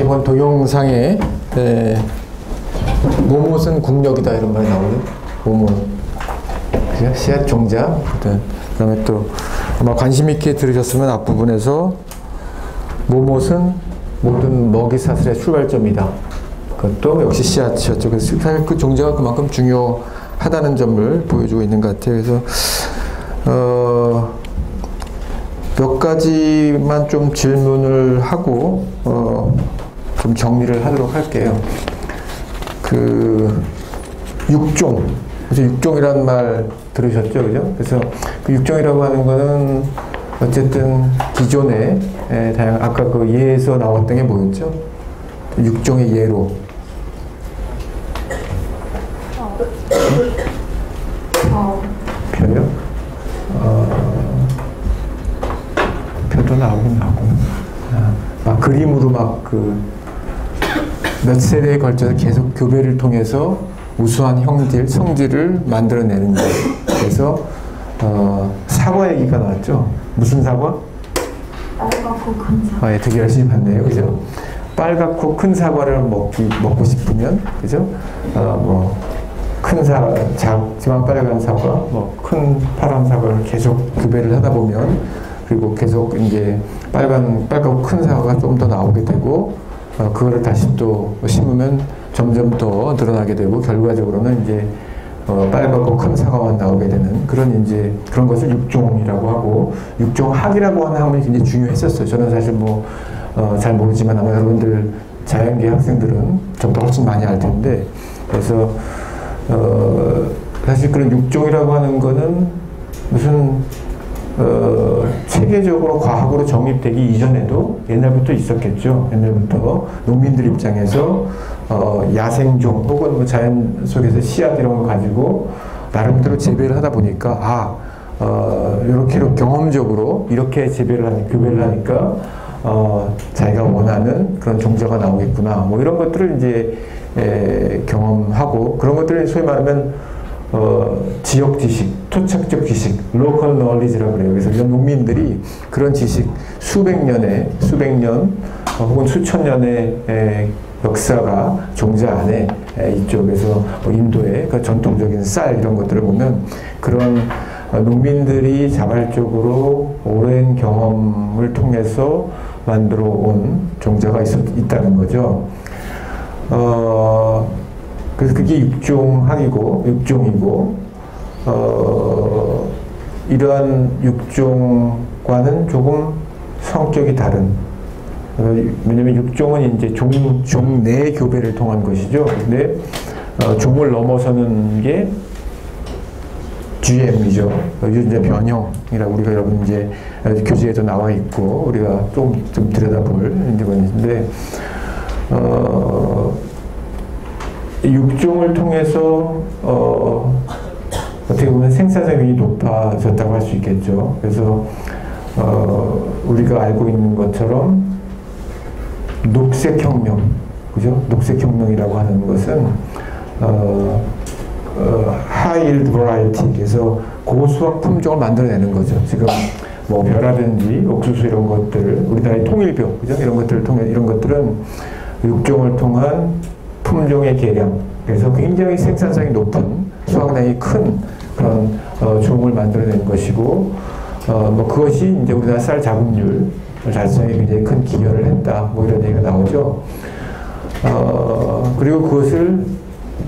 이번 동영상에 모못은 국력이다 이런 말이 나오죠. 모못. 그죠? 씨앗 종자. 그다음에 또 아마 관심 있게 들으셨으면 앞부분에서 모못은 모든 먹이 사슬의 출발점이다. 그것도 역시 씨앗이었죠. 그래서 사실 그 종자가 그만큼 중요하다는 점을 보여주고 있는 것 같아요. 그래서 몇 가지만 좀 질문을 하고 좀 정리를 하도록 할게요. 그 육종, 그래서 육종이라는 말 들으셨죠, 그죠? 그래서 그 육종이라고 하는 거는 어쨌든 기존에 다양한 아까 그 예에서 나왔던 게 뭐였죠? 육종의 예로. 표요? 표도 나오긴 나오고. 막 그림으로 막 몇 세대에 걸쳐서 계속 교배를 통해서 우수한 형질, 성질을 만들어내는 거예요. 그래서 사과 얘기가 나왔죠. 무슨 사과? 빨갛고 큰 사과. 예, 되게 열심히 봤네요, 그죠? 빨갛고 큰 사과를 먹고 싶으면, 그죠? 큰 사과, 작지만 빨간 사과, 큰 파란 사과를 계속 교배를 하다 보면, 그리고 계속 이제 빨갛고 큰 사과가 좀 더 나오게 되고, 그거를 다시 또 심으면 점점 더 늘어나게 되고, 결과적으로는 이제 빨갛고 큰 사과만 나오게 되는 그런 것을 육종이라고 하고, 육종학이라고 하는 학문이 굉장히 중요했었어요. 저는 사실 잘 모르지만 아마 여러분들 자연계 학생들은 저보다 훨씬 많이 알 텐데, 그래서 사실 그런 육종이라고 하는 거는 무슨 체계적으로 과학으로 정립되기 이전에도 옛날부터 있었겠죠. 옛날부터 농민들 입장에서 야생종 혹은 자연 속에서 씨앗 이런 거 가지고 나름대로 재배를 하다 보니까 이렇게 경험적으로 이렇게 교배를 하니까 자기가 원하는 그런 종자가 나오겠구나. 이런 것들을 이제 경험하고, 그런 것들을 소위 말하면 지역 지식, 토착적 지식, local knowledge라고 그래요. 그래서 이런 농민들이 그런 지식 수백 년 혹은 수천 년의 역사가 종자 안에 이쪽에서 인도의 그 전통적인 쌀 이런 것들을 보면 그런 농민들이 자발적으로 오랜 경험을 통해서 만들어 온 종자가 있다는 거죠. 그래서 그게 육종이고, 이러한 육종과는 조금 성격이 다른. 왜냐면 육종은 이제 종 내 교배를 통한 것이죠. 근데 종을 넘어서는 게 GM이죠. 유전자 변형이라고 우리가 여러분 이제 교재에도 나와 있고 우리가 좀 들여다볼 건데, 육종을 통해서 어떻게 보면 생산성이 높아졌다고 할 수 있겠죠. 그래서 우리가 알고 있는 것처럼 녹색혁명, 그죠? 녹색혁명이라고 하는 것은 high yield variety, 그래서 고수확 품종을 만들어내는 거죠. 지금 벼라든지 옥수수 이런 것들을 우리나라의 통일벼, 그죠? 이런 것들은 육종을 통한 품종의 개량, 그래서 굉장히 생산성이 높은 수확량이 큰 그런 종을 만들어낸 것이고, 그것이 이제 우리나라 쌀 자급률 달성에 굉장히 큰 기여를 했다. 이런 얘기가 나오죠. 그리고 그것을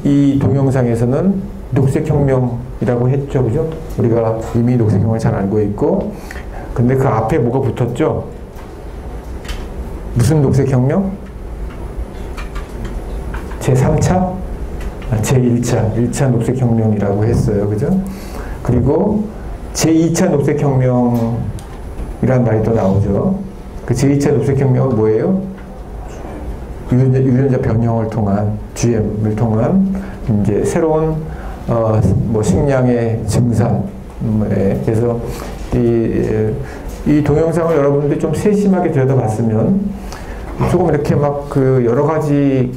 이 동영상에서는 녹색혁명이라고 했죠, 그죠? 우리가 이미 녹색혁명을 잘 알고 있고, 근데 그 앞에 뭐가 붙었죠? 무슨 녹색혁명? 제3차? 제1차, 1차 녹색혁명이라고 했어요. 그죠? 그리고 제2차 녹색혁명이라는 말이 또 나오죠. 그 제2차 녹색혁명은 뭐예요? 유전자 변형을 통한, GM을 통한, 이제 새로운, 식량의 증산. 그래서 이 동영상을 여러분들이 좀 세심하게 들여다봤으면 조금 이렇게 여러 가지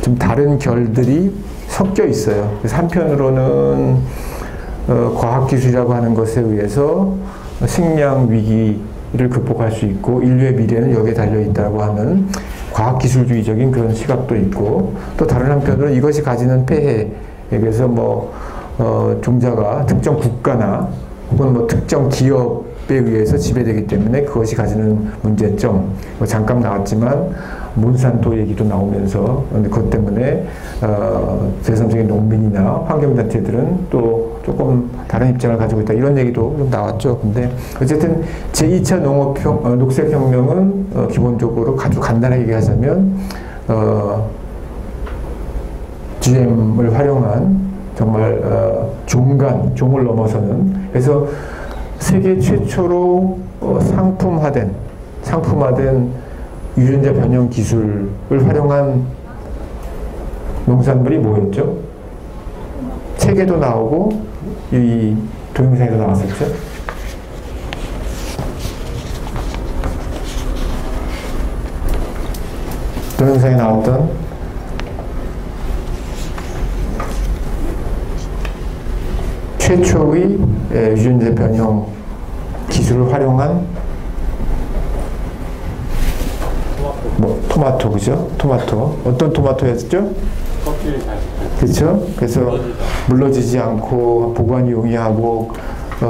좀 다른 결들이 섞여 있어요. 그래서 한편으로는 과학기술이라고 하는 것에 의해서 식량 위기에 이를 극복할 수 있고 인류의 미래는 여기에 달려있다고 하는 과학기술주의적인 그런 시각도 있고 또 다른 한편으로는 이것이 가지는 폐해 그래서 뭐 종자가 특정 국가나 혹은 뭐 특정 기업에 의해서 지배되기 때문에 그것이 가지는 문제점 뭐 잠깐 나왔지만 몬산토 얘기도 나오면서 그것 때문에 제3세계 농민이나 환경단체들은 또 조금 다른 입장을 가지고 있다 이런 얘기도 좀 나왔죠. 근데 어쨌든 제2차 녹색혁명은 기본적으로 아주 간단하게 얘기하자면 GM을 활용한 정말 종을 넘어서는 그래서 세계 최초로 상품화된 유전자 변형 기술을 활용한 농산물이 뭐였죠? 책에도 나오고 이 동영상에도 나왔었죠. 동영상에 나왔던 최초의 유전자 변형 기술을 활용한 토마토, 그죠? 토마토. 어떤 토마토였죠? 그렇죠? 그래서 물러지지 않고 보관이 용이하고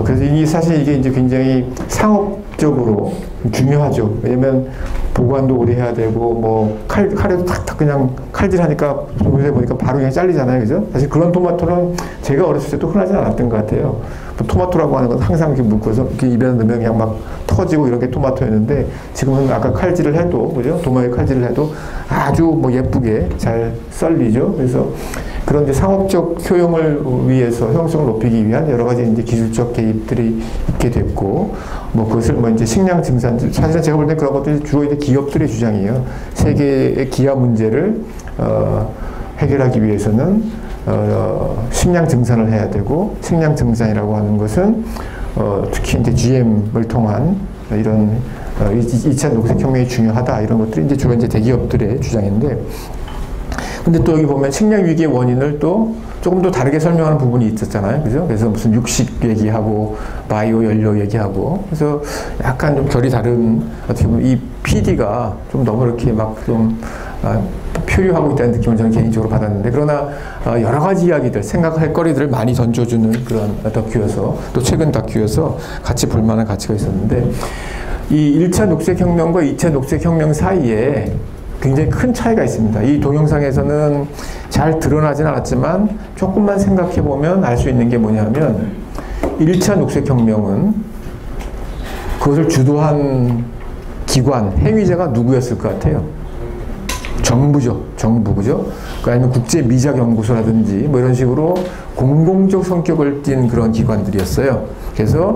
그래서 사실 이게 이제 굉장히 상업적으로 중요하죠. 왜냐면 보관도 오래 해야 되고 뭐 칼에도 탁탁 그냥 칼질하니까 요새 보니까 바로 그냥 잘리잖아요, 그죠? 사실 그런 토마토는 제가 어렸을 때도 흔하지 않았던 것 같아요. 토마토라고 하는 건 항상 이렇게 묶어서 이렇게 입에 넣으면 그냥 막 터지고 이런 게 토마토였는데 지금은 아까 칼질을 해도 그죠? 도마에 칼질을 해도 아주 뭐 예쁘게 잘 썰리죠. 그래서 그런 이제 상업적 효용을 위해서 효용성을 높이기 위한 여러 가지 이제 기술적 개입들이 있게 됐고 뭐 그것을 뭐 이제 식량 증산 사실은 제가 볼 때 그런 것들이 주로 이제 기업들의 주장이에요. 세계의 기아 문제를 해결하기 위해서는 식량 증산을 해야 되고 식량 증산이라고 하는 것은 특히 이제 GM을 통한 이런 2차 녹색혁명이 중요하다 이런 것들이 이제 주로 이제 대기업들의 주장인데 근데 또 여기 보면 식량 위기의 원인을 또 조금 더 다르게 설명하는 부분이 있었잖아요. 그죠? 그래서 무슨 육식 얘기하고 바이오 연료 얘기하고 그래서 약간 좀 결이 다른 어떻게 보면 이 PD가 좀 너무 이렇게 막 좀 표류하고 있다는 느낌을 저는 개인적으로 받았는데 그러나 여러 가지 이야기들 생각할 거리들을 많이 던져주는 그런 다큐여서 또 최근 다큐여서 같이 볼 만한 가치가 있었는데 이 1차 녹색혁명과 2차 녹색혁명 사이에 굉장히 큰 차이가 있습니다. 이 동영상에서는 잘 드러나진 않았지만 조금만 생각해 보면 알 수 있는 게 뭐냐면 1차 녹색혁명은 그것을 주도한 기관, 행위자가 누구였을 것 같아요? 정부죠. 정부, 그죠? 아니면 국제미작연구소라든지 뭐 이런 식으로 공공적 성격을 띤 그런 기관들이었어요. 그래서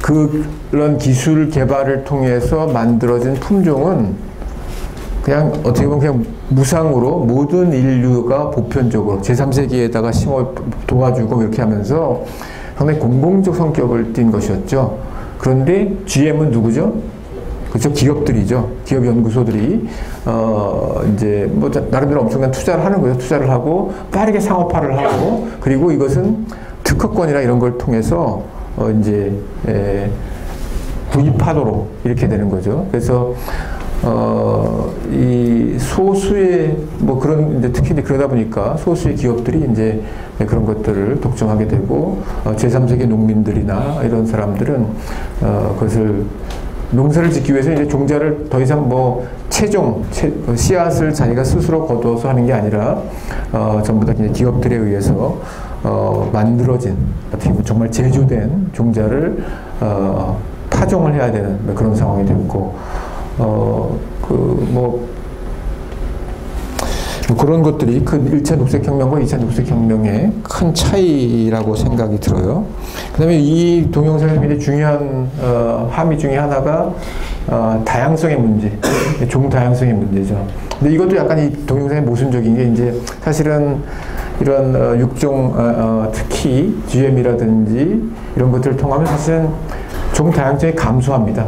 그런 기술 개발을 통해서 만들어진 품종은 그냥 어떻게 보면 그냥 무상으로 모든 인류가 보편적으로 제3세기에다가 심어 도와주고 이렇게 하면서 상당히 공공적 성격을 띈 것이었죠. 그런데 GM은 누구죠? 그렇죠. 기업들이죠. 기업 연구소들이 이제 뭐 나름대로 엄청난 투자를 하는 거예요. 투자를 하고 빠르게 상업화를 하고 그리고 이것은 특허권이나 이런 걸 통해서 이제 구입하도록 이렇게 되는 거죠. 그래서 이 소수의 뭐 그런 이제 특히 이제 그러다 보니까 소수의 기업들이 이제 그런 것들을 독점하게 되고 제3세계 농민들이나 이런 사람들은 그것을 농사를 짓기 위해서 이제 종자를 더 이상 뭐 씨앗을 자기가 스스로 거두어서 하는 게 아니라 전부 다 그냥 기업들에 의해서 만들어진 어떻게 보면 정말 제조된 종자를 파종을 해야 되는 그런 상황이 됐고 그런 것들이 그 1차 녹색혁명과 2차 녹색혁명의 큰 차이라고 생각이 들어요. 그 다음에 이 동영상에서 굉장히 중요한 함의 중에 하나가 다양성의 문제, 종 다양성의 문제죠. 근데 이것도 약간 이 동영상의 모순적인 게 이제 사실은 이런 육종, 특히 GM이라든지 이런 것들을 통하면 사실은 종 다양성이 감소합니다.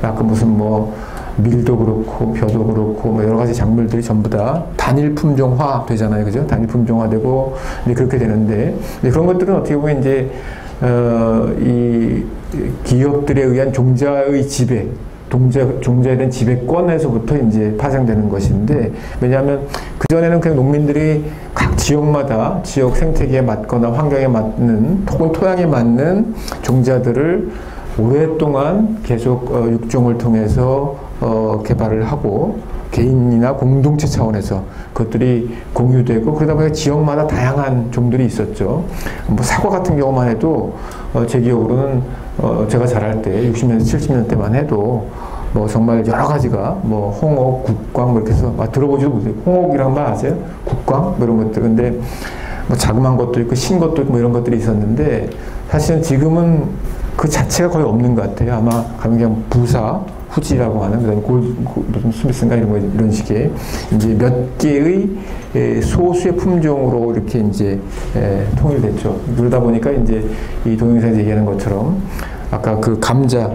아까 무슨 뭐 밀도 그렇고 벼도 그렇고 뭐 여러 가지 작물들이 전부 다 단일 품종화 되잖아요, 그죠? 단일 품종화 되고 이제 그렇게 되는데 그런 것들은 어떻게 보면 이제 이 기업들에 의한 종자의 지배, 종자에 대한 지배권에서부터 이제 파생되는 것인데, 왜냐하면 그전에는 그냥 농민들이 각 지역마다 지역 생태계에 맞거나 환경에 맞는 혹은 토양에 맞는 종자들을 오랫동안 계속 육종을 통해서 개발을 하고 개인이나 공동체 차원에서 그것들이 공유되고, 그러다 보니까 지역마다 다양한 종들이 있었죠. 뭐 사과 같은 경우만 해도 제 기억으로는 제가 자랄 때 60년대 70년대만 해도 뭐 정말 여러 가지가 뭐 홍옥, 국광 뭐 이렇게 해서 들어보지도 못해요. 홍옥이란 말 아세요? 국광 뭐 이런 것들. 근데 뭐 자그마한 것도 있고 신 것도 있고 뭐 이런 것들이 있었는데, 사실은 지금은 그 자체가 거의 없는 것 같아요. 아마 가면 그냥 부사, 후지라고 하는, 그다음에 무슨 스미스인가 이런 식의 이제 몇 개의 소수의 품종으로 이렇게 이제 통일됐죠. 그러다 보니까 이제 이 동영상에서 얘기하는 것처럼 아까 그 감자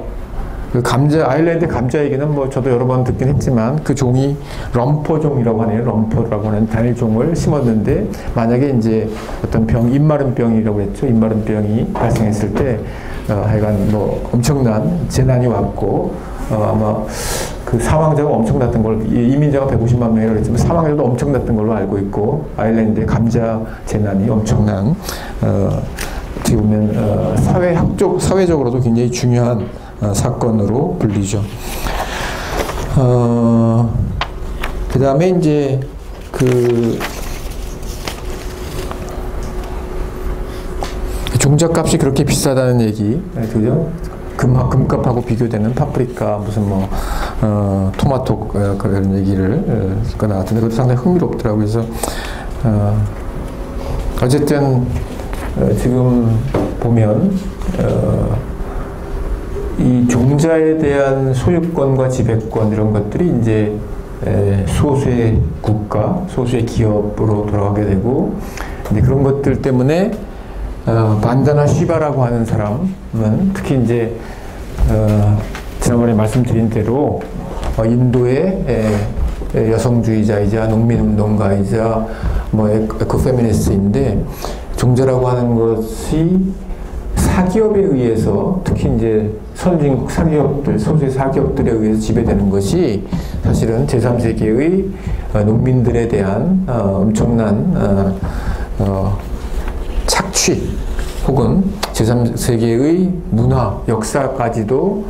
아일랜드 감자 얘기는 뭐 저도 여러 번 듣긴 했지만, 그 종이 럼퍼종이라고 하네요. 럼퍼라고 하는 단일종을 심었는데, 만약에 이제 어떤 병, 입마름병이라고 했죠. 입마름병이 발생했을 때 하여간 뭐 엄청난 재난이 왔고, 아마 그 사망자가 엄청났던 걸, 이민자가 150만 명이라고 그랬지만 사망자도 엄청났던 걸로 알고 있고, 아일랜드의 감자 재난이 엄청난 어떻게 보면 사회적으로도 굉장히 중요한 사건으로 불리죠. 그 다음에 이제 그 종잣값이 그렇게 비싸다는 얘기, 그죠? 금값하고 비교되는 파프리카, 무슨 뭐, 토마토, 그런 얘기를, 나왔던데, 그것도 상당히 흥미롭더라고요. 그래서, 어쨌든, 지금 보면, 이 종자에 대한 소유권과 지배권, 이런 것들이 이제, 소수의 국가, 소수의 기업으로 돌아가게 되고, 근데 그런 것들 때문에, 반다나 쉬바라고 하는 사람은 특히 이제 지난번에 말씀드린 대로 인도의 여성주의자이자 농민운동가이자 뭐 에코페미니스트인데, 종자라고 하는 것이 사기업에 의해서, 특히 이제 선진국 사기업들, 소수의 사기업들에 의해서 지배되는 것이 사실은 제3세계의 농민들에 대한 엄청난 착취, 혹은 제3세계의 문화, 역사까지도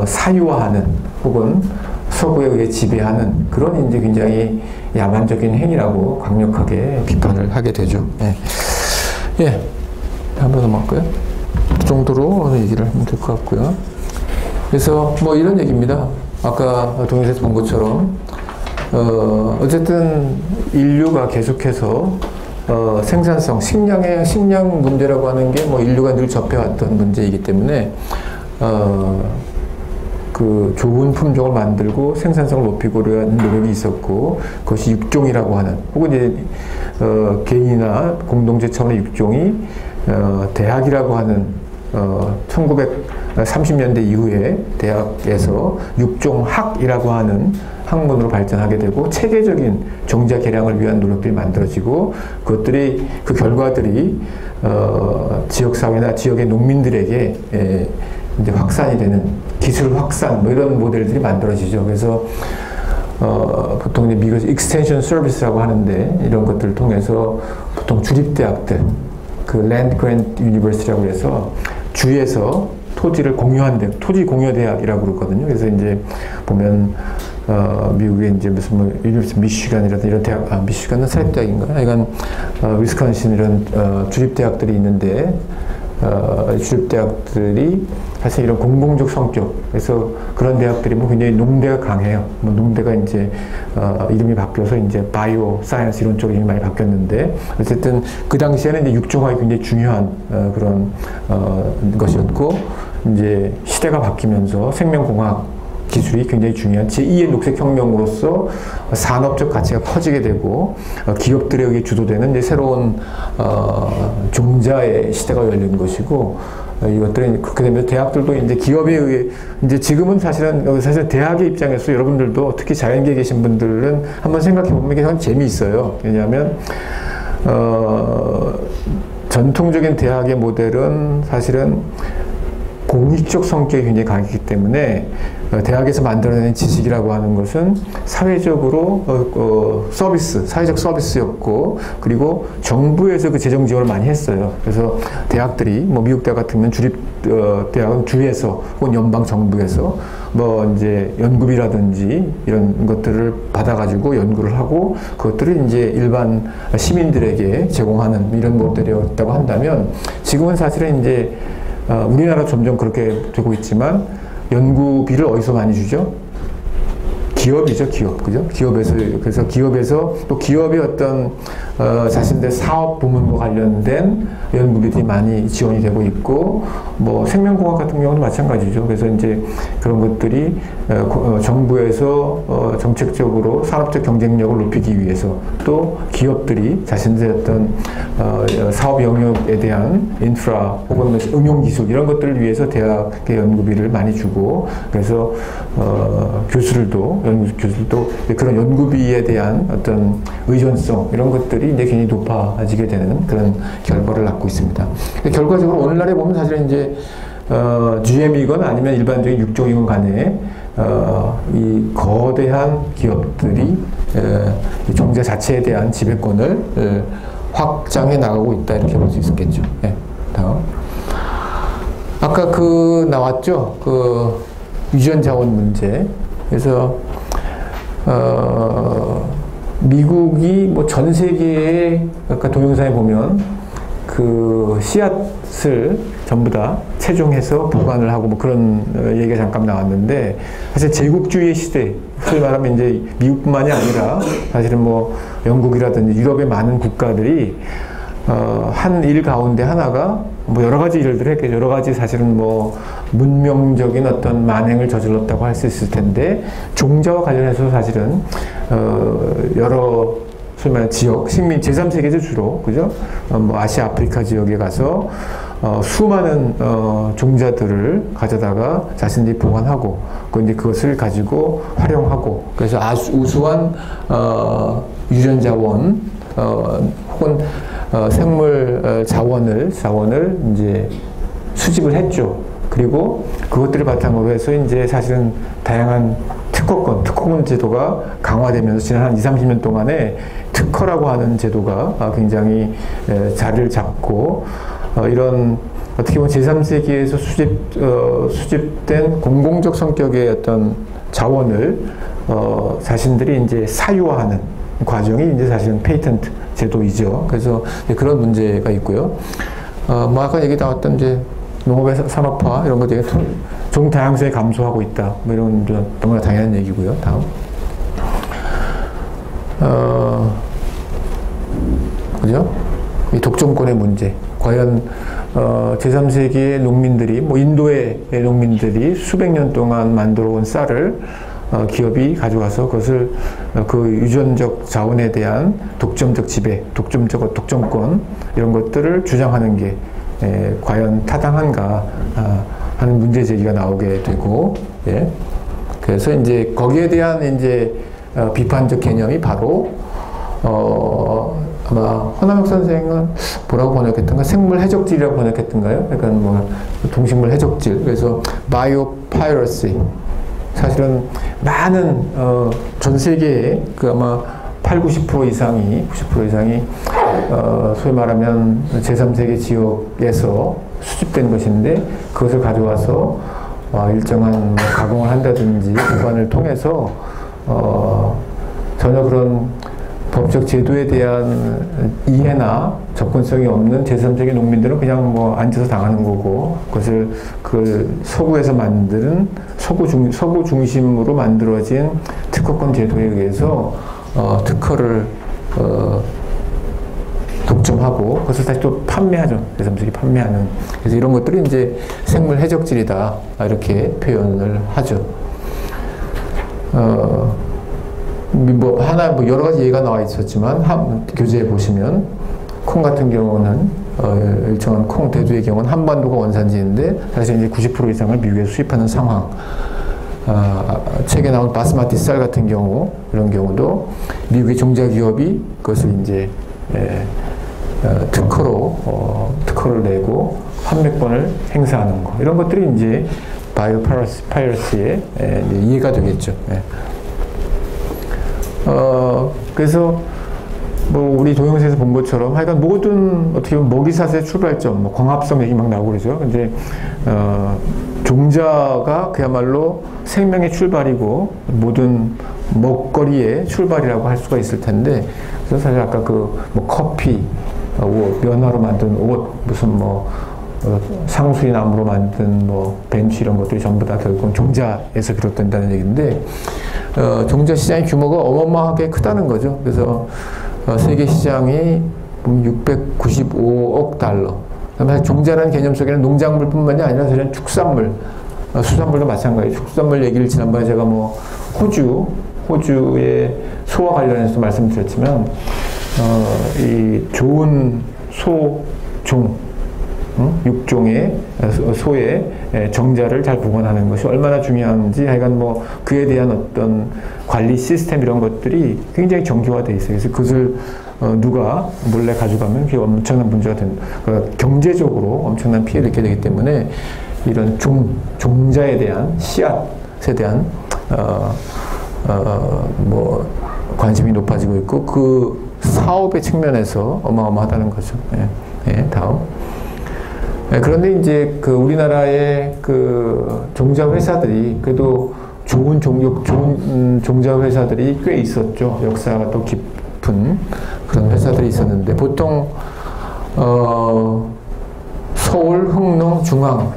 사유화하는, 혹은 서구에 의해 지배하는 그런 이제 굉장히 야만적인 행위라고 강력하게 비판을 하게 되죠. 예, 한 번 더 먹을까요? 그 정도로 얘기를 하면 될 것 같고요. 그래서 뭐 이런 얘기입니다. 아까 동영상에서 본 것처럼 어쨌든 인류가 계속해서 생산성, 식량 문제라고 하는 게 뭐 인류가 늘 접해왔던 문제이기 때문에, 그 좋은 품종을 만들고 생산성을 높이고자 하는 노력이 있었고, 그것이 육종이라고 하는, 혹은 이제, 개인이나 공동체 차원의 육종이, 대학이라고 하는, 1930년대 이후에 대학에서 육종학이라고 하는 학문으로 발전하게 되고, 체계적인 종자 개량을 위한 노력들이 만들어지고, 그것들이, 그 결과들이 지역사회나 지역의 농민들에게 이제 확산이 되는 기술 확산, 뭐 이런 모델들이 만들어지죠. 그래서 보통 이제 미국에서 익스텐션 서비스라고 하는데, 이런 것들을 통해서 보통 주립대학들, 그 랜드 그랜트 유니버시티라고 해서 주에서 토지를 공유한 데, 토지 공유 대학이라고 그러거든요. 그래서 이제 보면 미국에 이제 무슨 뭐 유니버시티 미시간이라든지 이런 대학, 미시간은 사립대학인가? 하여간 위스콘신 이런 주립대학들이 있는데, 주립대학들이 사실 이런 공공적 성격, 그래서 그런 대학들이 뭐 굉장히 농대가 강해요. 뭐 농대가 이제 이름이 바뀌어서 이제 바이오 사이언스 이런 쪽으로 이름이 많이 바뀌었는데, 어쨌든 그 당시에는 이제 육종학이 굉장히 중요한 그런 것이었고, 이제 시대가 바뀌면서 생명공학 기술이 굉장히 중요한 제2의 녹색혁명으로서 산업적 가치가 커지게 되고, 기업들에 의해 주도되는 이제 새로운 종자의 시대가 열린 것이고, 이것들은 그렇게 되면 대학들도 이제 기업에 의해, 이제 지금은 사실은 대학의 입장에서 여러분들도 특히 자연계에 계신 분들은 한번 생각해 보면 이게 참 재미있어요. 왜냐하면 전통적인 대학의 모델은 사실은 공익적 성격이 굉장히 강했기 때문에 대학에서 만들어낸 지식이라고 하는 것은 사회적으로 서비스, 사회적 서비스였고, 그리고 정부에서 그 재정 지원을 많이 했어요. 그래서 대학들이 뭐 미국 대학 같으면 주립 대학은 주에서 혹은 연방 정부에서 뭐 이제 연구비라든지 이런 것들을 받아가지고 연구를 하고 그것들을 이제 일반 시민들에게 제공하는 이런 모델이었다고 한다면, 지금은 사실은 이제 우리나라 점점 그렇게 되고 있지만 연구비를 어디서 많이 주죠? 기업이죠, 기업. 그죠? 기업에서, 그래서 기업에서 또 기업의 어떤, 자신들 사업 부문과 관련된 연구비들이 많이 지원이 되고 있고, 뭐, 생명공학 같은 경우는 마찬가지죠. 그래서 이제 그런 것들이, 정부에서, 정책적으로 산업적 경쟁력을 높이기 위해서 또 기업들이 자신들의 어떤, 사업 영역에 대한 인프라 혹은 응용 기술 이런 것들을 위해서 대학의 연구비를 많이 주고, 그래서, 교수들도 그런 연구비에 대한 어떤 의존성 이런 것들이 이제 굉장히 높아지게 되는 그런 결과를 낳고 있습니다. 결과적으로 오늘날에 보면 사실은 이제 GM이건 아니면 일반적인 육종이건 간에 이 거대한 기업들이 이 종자 자체에 대한 지배권을 확장해 나가고 있다, 이렇게 볼 수 있겠죠. 네, 다음. 아까 나왔죠? 유전 자원 문제. 그래서 미국이 뭐 전 세계에 아까 동영상에 보면 그 씨앗을 전부 다 채종해서 보관을 하고 뭐 그런 얘기가 잠깐 나왔는데, 사실 제국주의 시대, 소위 말하면 이제 미국뿐만이 아니라 사실은 뭐 영국이라든지 유럽의 많은 국가들이 한 일 가운데 하나가 뭐 여러 가지 일들을 했겠죠. 여러 가지 사실은 뭐 문명적인 어떤 만행을 저질렀다고 할 수 있을 텐데, 종자와 관련해서 사실은 여러 소위 말하는 지역, 식민 제3세계죠 주로, 그죠? 뭐 아시아, 아프리카 지역에 가서 수많은 종자들을 가져다가 자신들이 보관하고, 이제 그것을 가지고 활용하고, 그래서 아주 우수한 유전 자원 혹은 생물 자원을 이제 수집을 했죠. 그리고 그것들을 바탕으로 해서 이제 사실은 다양한 특허권 제도가 강화되면서 지난 한 20-30년 동안에 특허라고 하는 제도가 굉장히 자리를 잡고, 이런 어떻게 보면 제3세기에서 수집된 공공적 성격의 어떤 자원을 자신들이 이제 사유화하는 과정이 이제 사실은 페이턴트 제도이죠. 그래서 그런 문제가 있고요. 뭐 아까 얘기 나왔던 이제 농업의 산업화 이런 것들이 종 다양성이 감소하고 있다. 뭐 이런 너무나 당연한 얘기고요. 다음. 그죠? 이 독점권의 문제. 과연 제3세기의 농민들이, 뭐 인도의 농민들이 수백 년 동안 만들어 온 쌀을 기업이 가져가서 그것을 그 유전적 자원에 대한 독점적 지배, 독점권 이런 것들을 주장하는 게 과연 타당한가 하는 문제 제기가 나오게 되고, 예. 그래서 이제 거기에 대한 이제 비판적 개념이 바로 아마 허남혁 선생은 뭐라고 번역했던가? 생물 해적질이라고 번역했던가요? 그러니까 뭐 동식물 해적질. 그래서 바이오파이러시. 사실은 많은 전 세계에 그 아마 80-90% 이상이 소위 말하면 제3세계 지역에서 수집된 것인데, 그것을 가져와서 일정한 뭐 가공을 한다든지 보관을 통해서 전혀 그런 법적 제도에 대한 이해나 접근성이 없는 제3세계 농민들은 그냥 뭐 앉아서 당하는 거고, 그것을 그 서구에서 만드는 서구 중심으로 만들어진 특허권 제도에 의해서 특허를 독점하고 그것을 다시 또 판매하죠. 제3세계 판매하는. 그래서 이런 것들이 이제 생물 해적질이다, 이렇게 표현을 하죠. 뭐 여러 가지 예가 나와 있었지만 교재에 보시면 콩 같은 경우는 일정한 콩 대두의 경우는 한반도가 원산지인데 사실 이제 90% 이상을 미국에서 수입하는 상황. 책에 나온 바스마티 쌀 같은 경우, 이런 경우도 미국의 종자 기업이 그것을 이제 특허를 내고 판매권을 행사하는 거 이런 것들이 이제 바이오 파이러시의 이해가 되겠죠. 예. 그래서 뭐 우리 동영상에서 본 것처럼 하여간 모든 어떻게 보면 먹이사슬의 출발점, 뭐 광합성 얘기 막 나오고 그러죠. 근데 종자가 그야말로 생명의 출발이고 모든 먹거리의 출발이라고 할 수가 있을 텐데, 그래서 사실 아까 그 뭐 커피, 옷, 면화로 만든 옷, 무슨 뭐 상수리 나무로 만든 뭐 벤치 이런 것들이 전부 다 결국은 종자에서 비롯된다는 얘기인데, 종자 시장의 규모가 어마어마하게 크다는 거죠. 그래서 세계 시장이 695억 달러. 그다음에 종자라는 개념 속에는 농작물뿐만이 아니라 사실은 축산물, 수산물도 마찬가지예요. 축산물 얘기를 지난번에 제가 뭐 호주의 소와 관련해서 말씀드렸지만, 이 좋은 소종, 육종의 소의 정자를 잘 복원하는 것이 얼마나 중요한지, 하여간 뭐 그에 대한 어떤 관리 시스템 이런 것들이 굉장히 정교화되어 있어요. 그래서 그것을 누가 몰래 가져가면 그게 엄청난 문제가 된다. 경제적으로 엄청난 피해를 입게 되기 때문에 이런 종자에 대한 씨앗에 대한 뭐 관심이 높아지고 있고, 그 사업의 측면에서 어마어마하다는 거죠. 예. 예, 다음. 그런데 이제 그 우리나라의 그 종자 회사들이 그래도 좋은 종자 회사들이 꽤 있었죠. 역사가 또 깊은 그런 회사들이 있었는데, 보통 서울, 흥농, 중앙,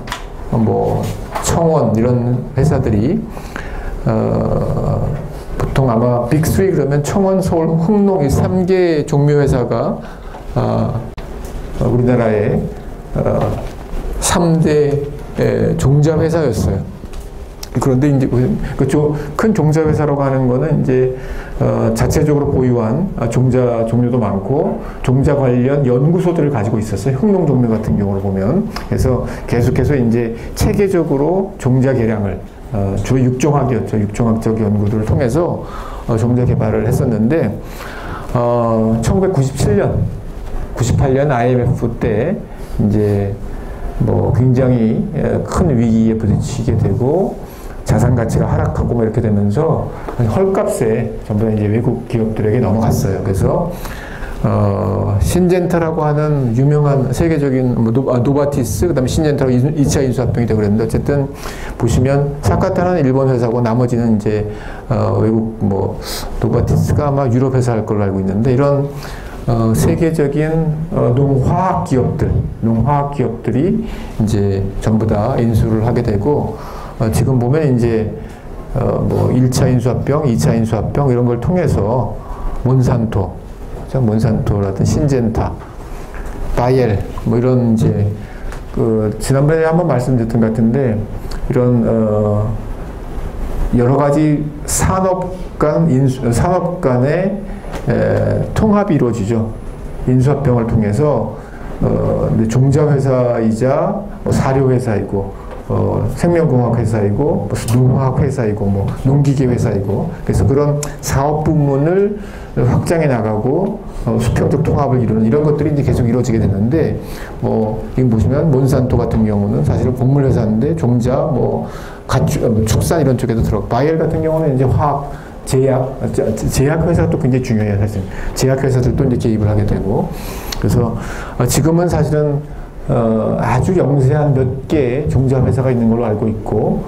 뭐 청원 이런 회사들이 보통 아마 빅3 그러면 청원, 서울, 흥농 이 3개 종묘 회사가 우리나라의 3대 종자 회사였어요. 그런데 이제 큰 종자 회사라고 하는 거는 이제 자체적으로 보유한 종자 종류도 많고, 종자 관련 연구소들을 가지고 있었어요. 흥농 종묘 같은 경우를 보면. 그래서 계속해서 이제 체계적으로 종자 개량을 주로 육종학이었죠. 육종학적 연구들을 통해서 종자 개발을 했었는데, 1997년, 98년 IMF 때 이제 뭐 굉장히 큰 위기에 부딪히게 되고 자산 가치가 하락하고 뭐 이렇게 되면서 헐값에 전부 다 이제 외국 기업들에게 넘어갔어요. 그래서 신젠타라고 하는 유명한 세계적인 노바티스, 그다음에 신젠타로 2차 인수합병이 되고 그랬는데, 어쨌든 보시면 사카타는 일본 회사고 나머지는 이제 외국 뭐 노바티스가 아마 유럽 회사일 걸로 알고 있는데, 이런 세계적인 농화학 기업들이 이제 전부 다 인수를 하게 되고, 지금 보면 이제 뭐 1차 인수합병, 2차 인수합병 이런 걸 통해서 몬산토라든 신젠타, 바이엘 뭐 이런 이제 그 지난번에 한번 말씀드렸던 것 같은데, 이런 여러 가지 산업 간의 통합이 이루어지죠. 인수합병을 통해서 종자 회사이자 뭐 사료 회사이고, 생명공학 회사이고, 무슨 농화학 회사이고, 뭐 농기계 회사이고, 그래서 그런 사업 부문을 확장해 나가고 수평적 통합을 이루는 이런 것들이 이제 계속 이루어지게 되는데, 뭐 지금 보시면 몬산토 같은 경우는 사실은 곡물 회사인데 종자, 뭐 축산 이런 쪽에도 들어가. 바이엘 같은 경우는 이제 화학, 제약 회사가 또 굉장히 중요해요. 사실 제약 회사들도 이제 개입을 하게 되고, 그래서 지금은 사실은 아주 영세한 몇 개의 종자 회사가 있는 걸로 알고 있고,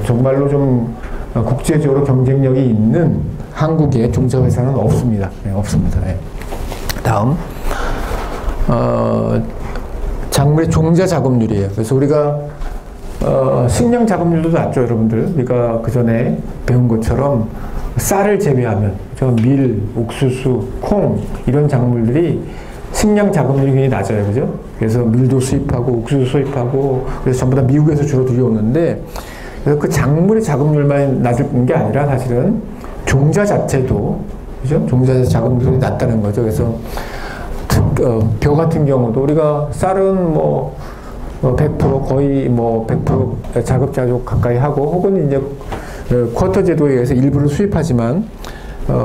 정말로 좀 국제적으로 경쟁력이 있는 한국의 종자 회사는 없습니다. 네, 없습니다. 네. 다음 작물의 종자 작업률이에요. 그래서 우리가 식량 작업률도 낮죠, 여러분들. 우리가 그 전에 배운 것처럼 쌀을 제외하면 밀, 옥수수, 콩 이런 작물들이 식량 작업률이 굉장히 낮아요, 그죠? 그래서 밀도 수입하고 옥수수 수입하고, 그래서 전부 다 미국에서 주로 들여오는데, 그래서 그 작물의 작업률만 낮은 게 아니라 사실은 종자 자체도, 그죠? 종자 작업률이 낮다는 거죠. 그래서 벼 같은 경우도 우리가 쌀은 뭐 100% 거의 뭐 100% 자급자족 가까이 하고, 혹은 이제 쿼터 제도에 의해서 일부를 수입하지만,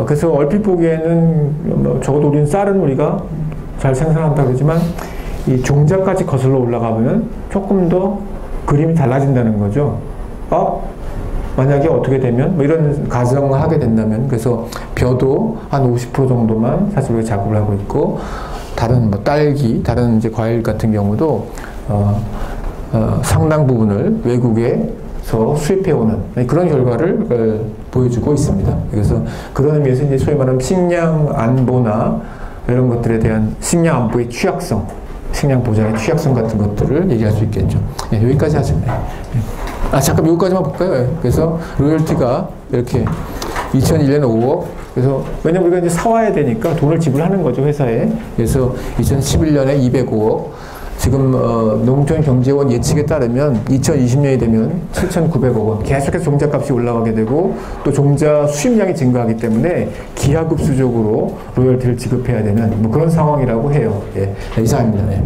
그래서 얼핏 보기에는 적어도 우리는 쌀은 우리가 잘 생산한다 그러지만 이 종자까지 거슬러 올라가면 조금 더 그림이 달라진다는 거죠. 만약에 어떻게 되면 뭐 이런 가정을 하게 된다면 그래서 벼도 한 50% 정도만 사실 우리가 작업을 하고 있고 다른 뭐 딸기, 다른 이제 과일 같은 경우도 상당 부분을 외국에서 수입해오는 그런 결과를 보여주고 있습니다. 그래서 그런 의미에서 이제 소위 말하는 식량 안보나 이런 것들에 대한 식량 안보의 취약성, 식량 보장의 취약성 같은 것들을 얘기할 수 있겠죠. 네, 여기까지 하죠. 잠깐 여기까지만 볼까요? 그래서 로열티가 이렇게 2001년에 5억. 그래서 왜냐면 우리가 이제 사와야 되니까 돈을 지불하는 거죠, 회사에. 그래서 2011년에 205억. 지금 농촌경제원 예측에 따르면 2020년이 되면 7,900억 원. 계속해서 종자값이 올라가게 되고 또 종자 수입량이 증가하기 때문에 기하급수적으로 로열티를 지급해야 되는 뭐 그런 상황이라고 해요. 예, 이상입니다. 예.